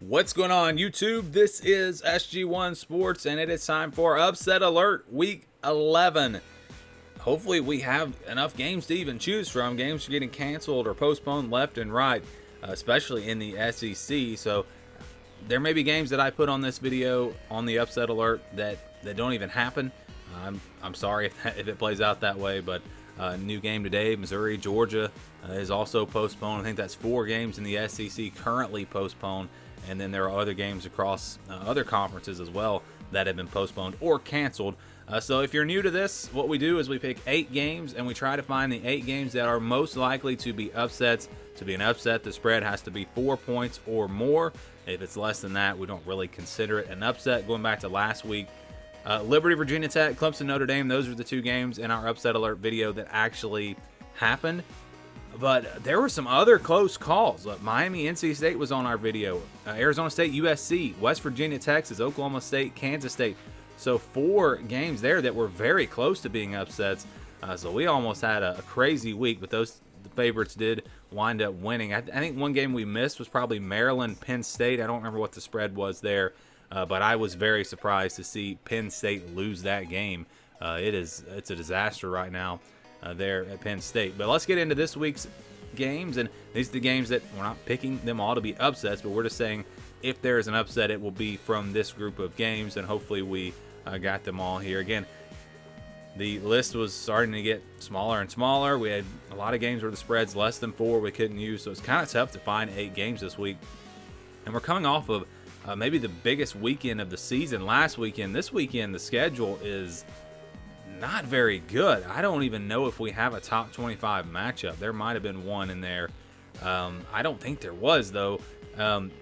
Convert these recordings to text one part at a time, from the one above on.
What's going on, YouTube? This is SG1 Sports, and it is time for Upset Alert Week 11. Hopefully, we have enough games to even choose from. Games are getting canceled or postponed left and right, especially in the SEC. So, there may be games that I put on this video on the Upset Alert that don't even happen. I'm sorry if it plays out that way, but new game today, Missouri, Georgia is also postponed. I think that's 4 games in the SEC currently postponed. And then there are other games across other conferences as well that have been postponed or canceled. So if you're new to this, what we do is we pick 8 games and we try to find the 8 games that are most likely to be upsets. To be an upset, the spread has to be 4 points or more. If it's less than that, we don't really consider it an upset. Going back to last week, Liberty, Virginia Tech, Clemson, Notre Dame, those are the 2 games in our Upset Alert video that actually happened. But there were some other close calls. Miami, NC State was on our video. Arizona State, USC, West Virginia, Texas, Oklahoma State, Kansas State. So 4 games there that were very close to being upsets. So we almost had a crazy week, but the favorites did wind up winning. I think one game we missed was probably Maryland, Penn State. I don't remember what the spread was there, but I was very surprised to see Penn State lose that game. It's a disaster right now. There at Penn State. But let's get into this week's games, and these are the games that we're not picking them all to be upsets, but we're just saying if there is an upset, it will be from this group of games, and hopefully we got them all here. Again, the list was starting to get smaller and smaller. We had a lot of games where the spread's less than 4 we couldn't use, so it's kind of tough to find 8 games this week. And we're coming off of maybe the biggest weekend of the season last weekend. This weekend, the schedule is not very good. I don't even know if we have a top 25 matchup. There might have been one in there. I don't think there was, though.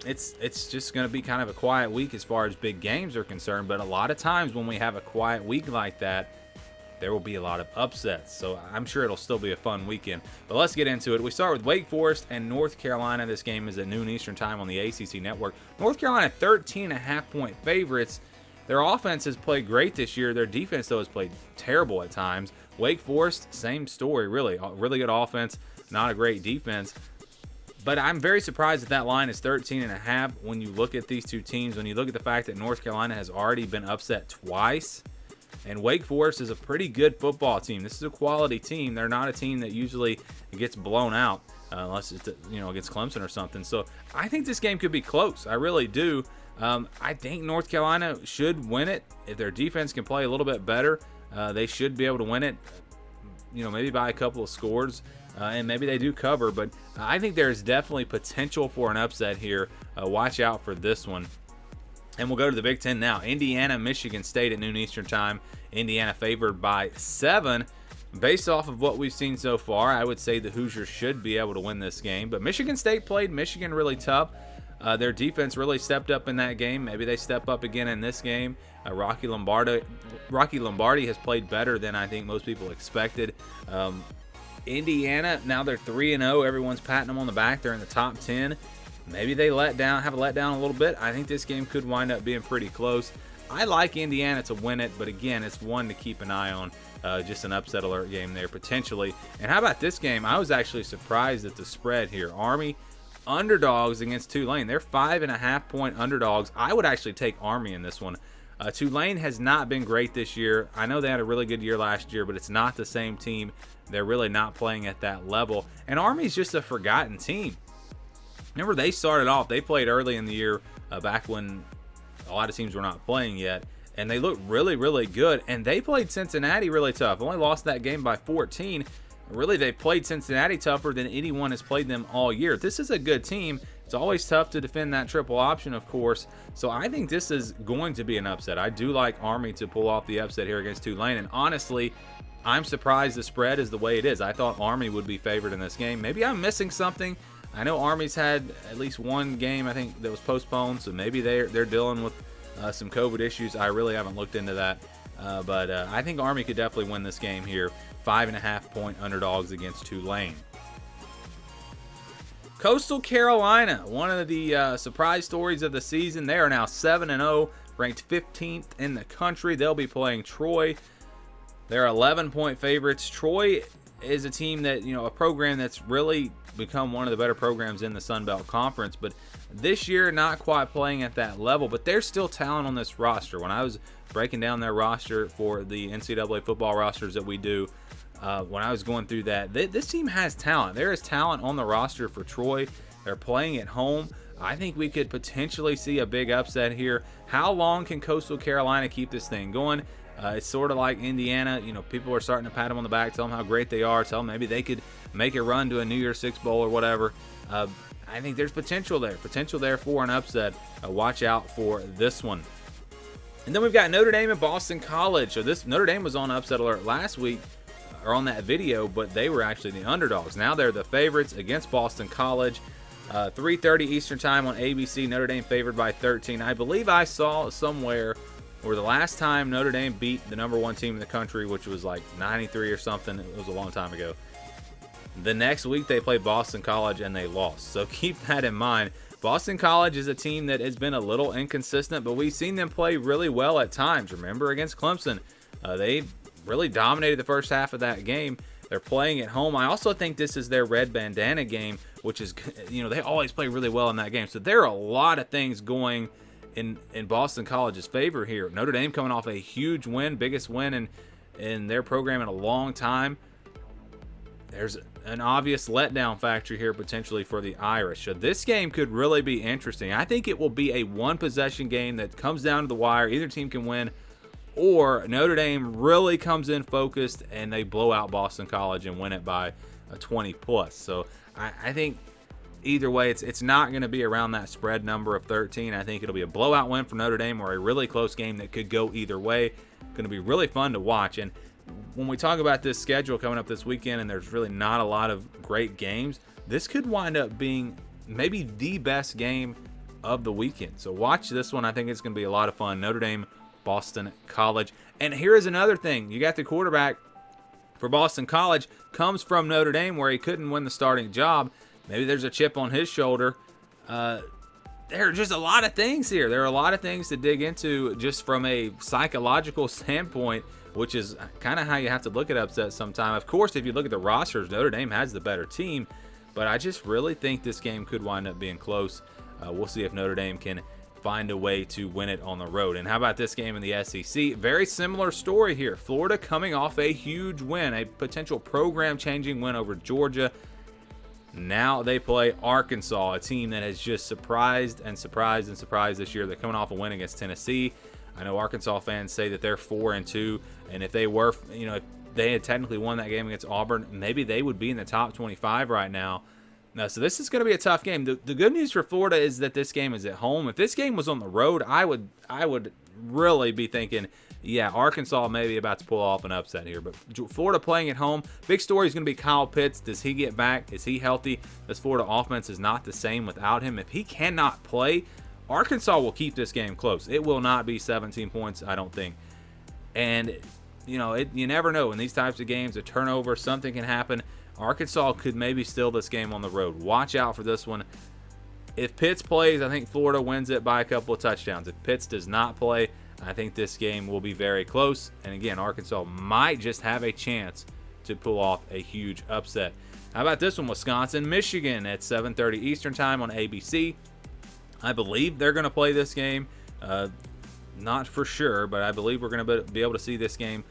It's just going to be kind of a quiet week as far as big games are concerned, but a lot of times when we have a quiet week like that, there will be a lot of upsets. So I'm sure it'll still be a fun weekend. But let's get into it. We start with Wake Forest and North Carolina. This game is at noon Eastern time on the ACC network. North Carolina 13.5-point favorites. Their offense has played great this year. Their defense, though, has played terrible at times. Wake Forest, same story, really. Really good offense, not a great defense. But I'm very surprised that line is 13.5 when you look at these two teams, when you look at the fact that North Carolina has already been upset twice. And Wake Forest is a pretty good football team. This is a quality team. They're not a team that usually gets blown out unless it's against Clemson or something. So I think this game could be close. I really do. I think North Carolina should win it. If their defense can play a little bit better, they should be able to win it, maybe by a couple of scores, and maybe they do cover. But I think there's definitely potential for an upset here. Watch out for this one. And we'll go to the Big Ten now. Indiana, Michigan State at noon Eastern time. Indiana favored by 7. Based off of what we've seen so far, I would say the Hoosiers should be able to win this game. But Michigan State played Michigan really tough. Their defense really stepped up in that game. Maybe they step up again in this game. Rocky Lombardi has played better than I think most people expected. Indiana, now they're 3-0. Everyone's patting them on the back. They're in the top 10. Maybe they have a letdown a little bit. I think this game could wind up being pretty close. I like Indiana to win it, but again, it's one to keep an eye on. Just an upset alert game there potentially. And how about this game? I was actually surprised at the spread here. Army underdogs against Tulane. They're 5.5-point underdogs. I would actually take Army in this one. Tulane has not been great this year. I know they had a really good year last year, but it's not the same team. They're really not playing at that level. And Army's just a forgotten team. Remember, they started off, they played early in the year back when a lot of teams were not playing yet, and they looked really, really good. And they played Cincinnati really tough. Only lost that game by 14. Really, they played Cincinnati tougher than anyone has played them all year. This is a good team. It's always tough to defend that triple option, of course. So I think this is going to be an upset. I do like Army to pull off the upset here against Tulane. And honestly, I'm surprised the spread is the way it is. I thought Army would be favored in this game. Maybe I'm missing something. I know Army's had at least one game, I think, that was postponed. So maybe they're dealing with some COVID issues. I really haven't looked into that. But I think Army could definitely win this game here. 5.5-point underdogs against Tulane. Coastal Carolina, one of the surprise stories of the season. They are now 7-0, ranked 15th in the country. They'll be playing Troy. They're 11-point favorites. Troy is a team that, a program that's really become one of the better programs in the Sun Belt Conference, but this year not quite playing at that level, but there's still talent on this roster. When I was breaking down their roster for the NCAA football rosters that we do, when I was going through that, this team has talent. There is talent on the roster for Troy. They're playing at home. I think we could potentially see a big upset here. How long can Coastal Carolina keep this thing going? It's sort of like Indiana. People are starting to pat them on the back, tell them how great they are, tell them maybe they could make a run to a New Year's Six Bowl or whatever. I think there's potential there for an upset. Watch out for this one. And then we've got Notre Dame and Boston College. So this Notre Dame was on upset alert last week, or on that video, but they were actually the underdogs. Now they're the favorites against Boston College. 3:30 Eastern time on ABC. Notre Dame favored by 13. I believe I saw somewhere where the last time Notre Dame beat the number 1 team in the country, which was like 93 or something, it was a long time ago. The next week they played Boston College and they lost. So keep that in mind. Boston College is a team that has been a little inconsistent, but we've seen them play really well at times. Remember against Clemson, they really dominated the first half of that game. They're playing at home. I also think this is their red bandana game, which is, they always play really well in that game. So there are a lot of things going in Boston College's favor here. Notre Dame coming off a huge win, biggest win in their program in a long time. There's an obvious letdown factor here potentially for the Irish. So this game could really be interesting. I think it will be a one-possession game that comes down to the wire. Either team can win, or Notre Dame really comes in focused and they blow out Boston College and win it by a 20+. So I think either way, it's not going to be around that spread number of 13. I think it'll be a blowout win for Notre Dame or a really close game that could go either way. Going to be really fun to watch. And when we talk about this schedule coming up this weekend and there's really not a lot of great games, this could wind up being maybe the best game of the weekend. So watch this one. I think it's going to be a lot of fun. Notre Dame, Boston College. And here is another thing. You got the quarterback for Boston College comes from Notre Dame, where he couldn't win the starting job. Maybe there's a chip on his shoulder. There are just a lot of things here. There are a lot of things to dig into just from a psychological standpoint, which is kind of how you have to look at upsets sometime. Of course, if you look at the rosters, Notre Dame has the better team, but I just really think this game could wind up being close. We'll see if Notre Dame can find a way to win it on the road. And how about this game in the SEC? Very similar story here. Florida coming off a huge win, a potential program-changing win over Georgia. Now they play Arkansas, a team that has just surprised this year. They're coming off a win against Tennessee. I know Arkansas fans say that they're 4-2, and if they were, if they had technically won that game against Auburn, maybe they would be in the top 25 right now. So this is going to be a tough game. The good news for Florida is that this game is at home. If this game was on the road, I would really be thinking, yeah, Arkansas may be about to pull off an upset here. But Florida playing at home, big story is going to be Kyle Pitts. Does he get back? Is he healthy? This Florida offense is not the same without him. If he cannot play, Arkansas will keep this game close. It will not be 17 points, I don't think. And, you never know. In these types of games, a turnover, something can happen. Arkansas could maybe steal this game on the road. Watch out for this one. If Pitts plays, I think Florida wins it by a couple of touchdowns. If Pitts does not play, I think this game will be very close. And again, Arkansas might just have a chance to pull off a huge upset. How about this one? Wisconsin, Michigan at 7:30 Eastern time on ABC. I believe they're going to play this game. Not for sure, but I believe we're going to be able to see this game.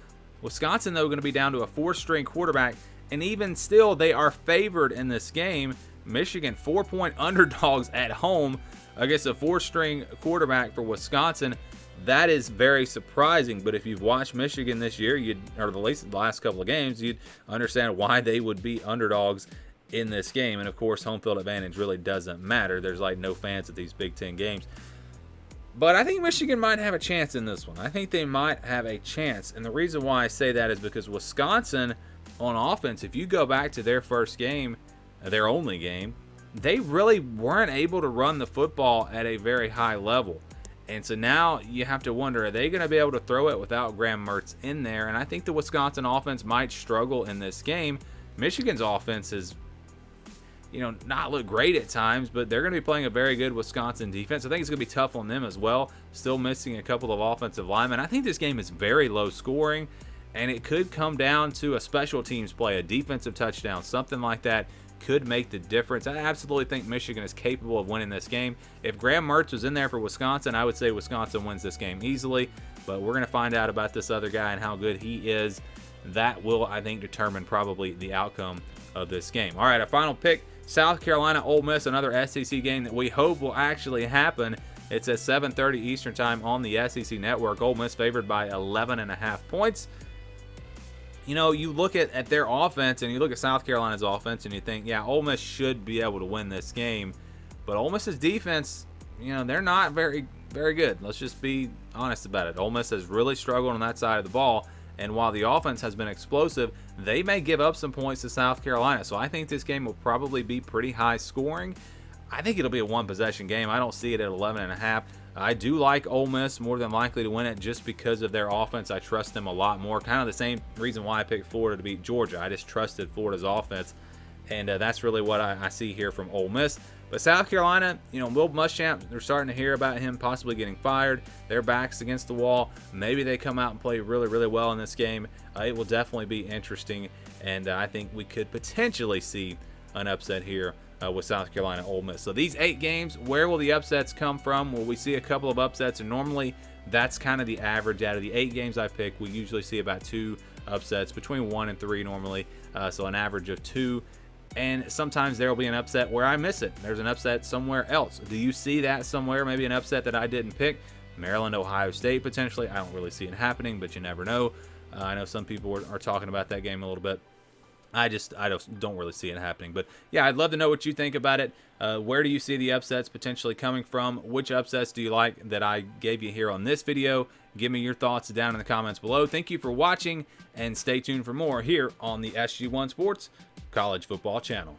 Wisconsin, though, going to be down to a 4-string quarterback. And even still, they are favored in this game. Michigan, 4-point underdogs at home against a 4-string quarterback for Wisconsin. That is very surprising. But if you've watched Michigan this year, or at least the last couple of games, you'd understand why they would be underdogs in this game. And of course, home field advantage really doesn't matter. There's like no fans at these Big Ten games. But I think Michigan might have a chance in this one. I think they might have a chance. And the reason why I say that is because Wisconsin, on offense, if you go back to their first game, their only game, they really weren't able to run the football at a very high level. And so now you have to wonder, are they going to be able to throw it without Graham Mertz in there? And I think the Wisconsin offense might struggle in this game. Michigan's offense is, not look great at times, but they're going to be playing a very good Wisconsin defense. I think it's going to be tough on them as well. Still missing a couple of offensive linemen. I think this game is very low scoring. and it could come down to a special teams play, a defensive touchdown, something like that could make the difference. I absolutely think Michigan is capable of winning this game. If Graham Mertz was in there for Wisconsin, I would say Wisconsin wins this game easily, but we're going to find out about this other guy and how good he is. That will, I think, determine probably the outcome of this game. All right, our final pick, South Carolina, Ole Miss, another SEC game that we hope will actually happen. It's at 7:30 Eastern time on the SEC Network. Ole Miss favored by 11.5 points. You know, you look at their offense and you look at South Carolina's offense and you think, yeah, Ole Miss should be able to win this game. But Ole Miss's defense, you know, they're not very good. Let's just be honest about it. Ole Miss has really struggled on that side of the ball. And while the offense has been explosive, they may give up some points to South Carolina. So I think this game will probably be pretty high scoring. I think it'll be a one-possession game. I don't see it at 11.5. I do like Ole Miss more than likely to win it just because of their offense. I trust them a lot more. Kind of the same reason why I picked Florida to beat Georgia. I just trusted Florida's offense, and that's really what I see here from Ole Miss. But South Carolina, you know, Will Muschamp, they're starting to hear about him possibly getting fired. Their back's against the wall. Maybe they come out and play really, really well in this game. It will definitely be interesting, and I think we could potentially see an upset here with South Carolina, Ole Miss. So these 8 games, where will the upsets come from? Will we see a couple of upsets? And normally that's kind of the average. Out of the 8 games I pick, we usually see about 2 upsets, between 1 and 3 normally. So an average of 2. And sometimes there will be an upset where I miss it. There's an upset somewhere else. Do you see that somewhere? Maybe an upset that I didn't pick. Maryland, Ohio State potentially. I don't really see it happening, but you never know. I know some people are talking about that game a little bit. I don't really see it happening. But yeah, I'd love to know what you think about it. Where do you see the upsets potentially coming from? Which upsets do you like that I gave you here on this video? Give me your thoughts down in the comments below. Thank you for watching, and stay tuned for more here on the SG1 Sports College Football Channel.